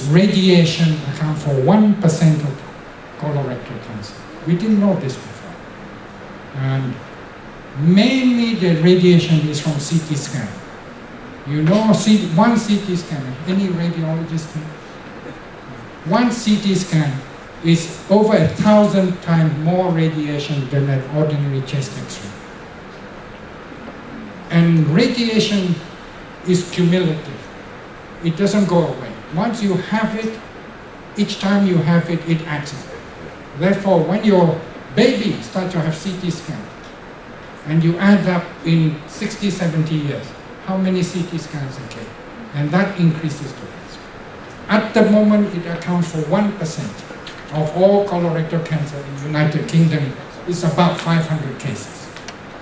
radiation accounts for 1% of colorectal cancer. We didn't know this before. And mainly the radiation is from CT scan. You know, one CT scan, any radiologist here? One CT scan is over 1,000 times more radiation than an ordinary chest X-ray. And radiation is cumulative. It doesn't go away. Once you have it, each time you have it, it adds up. Therefore, when your baby starts to have CT scan, and you add up in 60, 70 years, how many CT scans a day? And that increases the risk. At the moment, it accounts for 1% of all colorectal cancer in the United Kingdom. It's about 500 cases.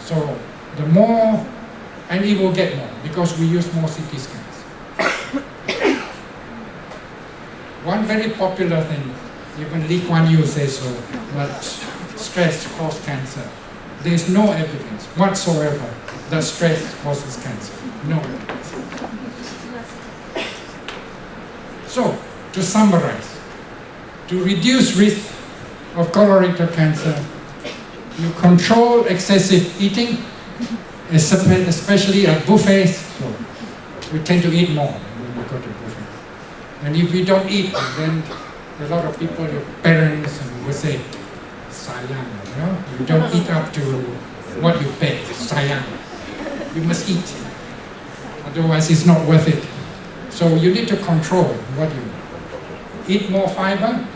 So the more, and it will get more because we use more CT scans. One very popular thing, even Lee Kuan Yew says so, that stress causes cancer. There's no evidence whatsoever that stress causes cancer. No evidence. So, to summarize, to reduce risk of colorectal cancer, you control excessive eating, especially at buffets. So we tend to eat more when we go to buffet. And if we don't eat, then a lot of people, your parents, will say, sayang, you know? You don't eat up to what you pay, sayang. You must eat. Otherwise, it's not worth it. So you need to control what you eat. Eat more fiber,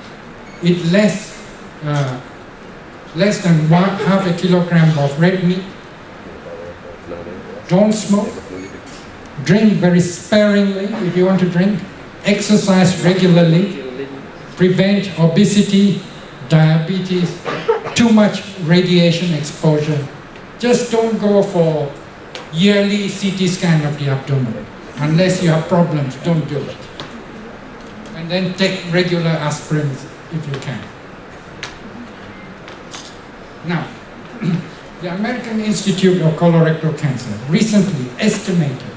eat less than half a kilogram of red meat. Don't smoke. Drink very sparingly if you want to drink. Exercise regularly. Prevent obesity, diabetes, too much radiation exposure. Just don't go for yearly CT scan of the abdomen. Unless you have problems, don't do it. And then take regular aspirins if you can. Now, the American Institute of Colorectal Cancer recently estimated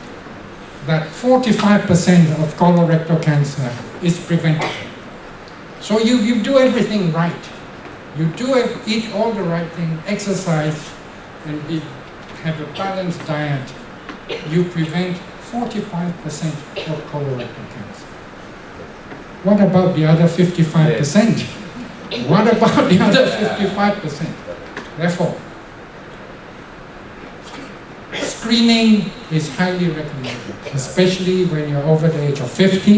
that 45% of colorectal cancer is preventable. So you do everything right. You eat all the right things, exercise, and have a balanced diet. You prevent 45% of colorectal cancer. What about the other 55%? What about the other 55%? Therefore, screening is highly recommended, especially when you're over the age of 50,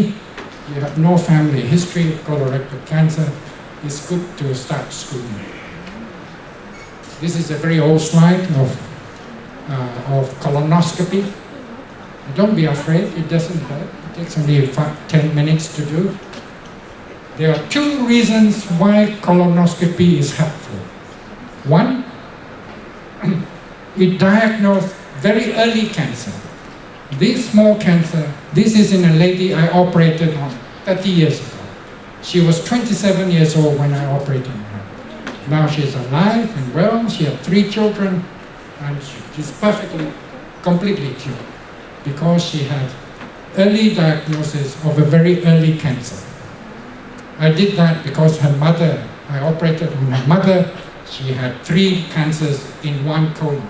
you have no family history of colorectal cancer. It's good to start screening. This is a very old slide of colonoscopy. Don't be afraid, it doesn't hurt. It takes only 10 minutes to do. There are two reasons why colonoscopy is helpful. One, it diagnosed very early cancer. This small cancer, this is in a lady I operated on 30 years ago. She was 27 years old when I operated on her. Now she's alive and well, she had 3 children, and she's completely cured, because she had early diagnosis of a very early cancer. I did that because her mother, I operated on her mother, she had 3 cancers in one colon,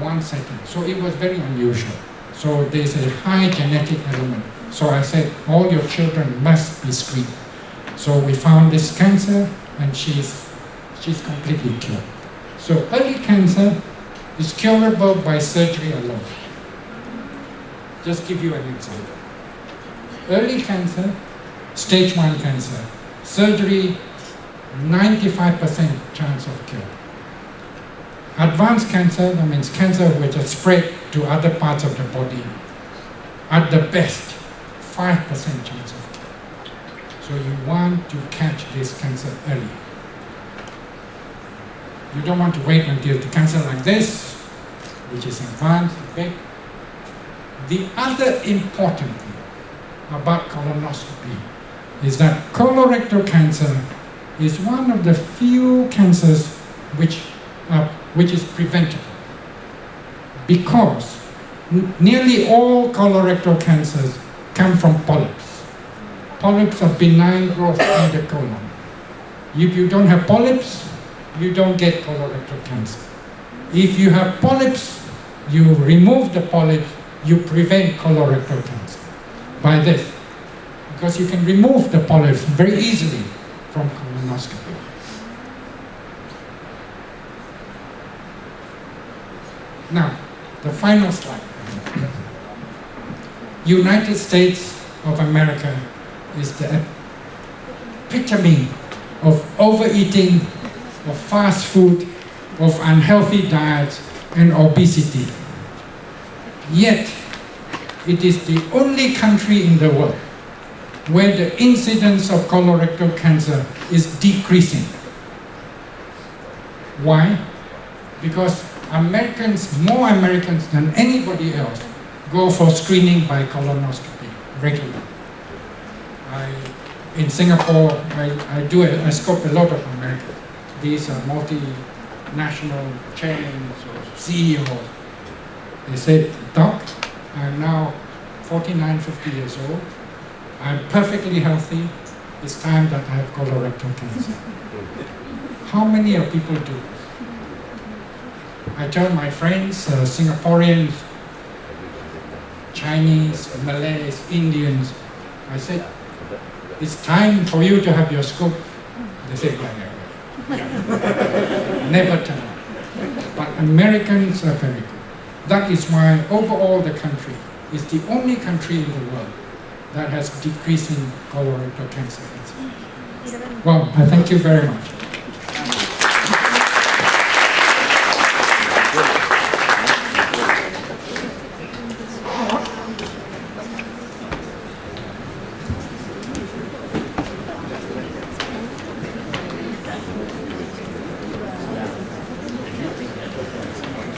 one setting. So it was very unusual. So there's a high genetic element. So I said, all your children must be screened. So we found this cancer, and she's completely cured. So early cancer is curable by surgery alone. Just give you an example. Early cancer, stage 1 cancer, surgery, 95% chance of cure. Advanced cancer, that means cancer which has spread to other parts of the body, at the best, 5% chance of cure. So you want to catch this cancer early. You don't want to wait until the cancer like this, which is advanced, big. The other important thing about colonoscopy is that colorectal cancer is one of the few cancers which is preventable, because nearly all colorectal cancers come from polyps. Polyps are benign growth in the colon. If you don't have polyps, you don't get colorectal cancer. If you have polyps, you remove the polyps, you prevent colorectal cancer by this. Because you can remove the polyps very easily from colonoscopy. Now, the final slide. United States of America is the epitome of overeating, of fast food, of unhealthy diets, and obesity. Yet, it is the only country in the world where the incidence of colorectal cancer is decreasing. Why? Because Americans, more Americans than anybody else, go for screening by colonoscopy regularly. In Singapore, I scope a lot of Americans. These are multinational chains or CEOs. They say, "Doc, I'm now 49, 50 years old. I'm perfectly healthy. It's time that I have colorectal cancer." How many of people do this? I tell my friends, Singaporeans, Chinese, Malays, Indians, I said, "It's time for you to have your scope." They say, yeah. Never turn up. But Americans are very good. That is why overall the country is the only country in the world that has decreasing colorectal cancer. Well, I thank you very much.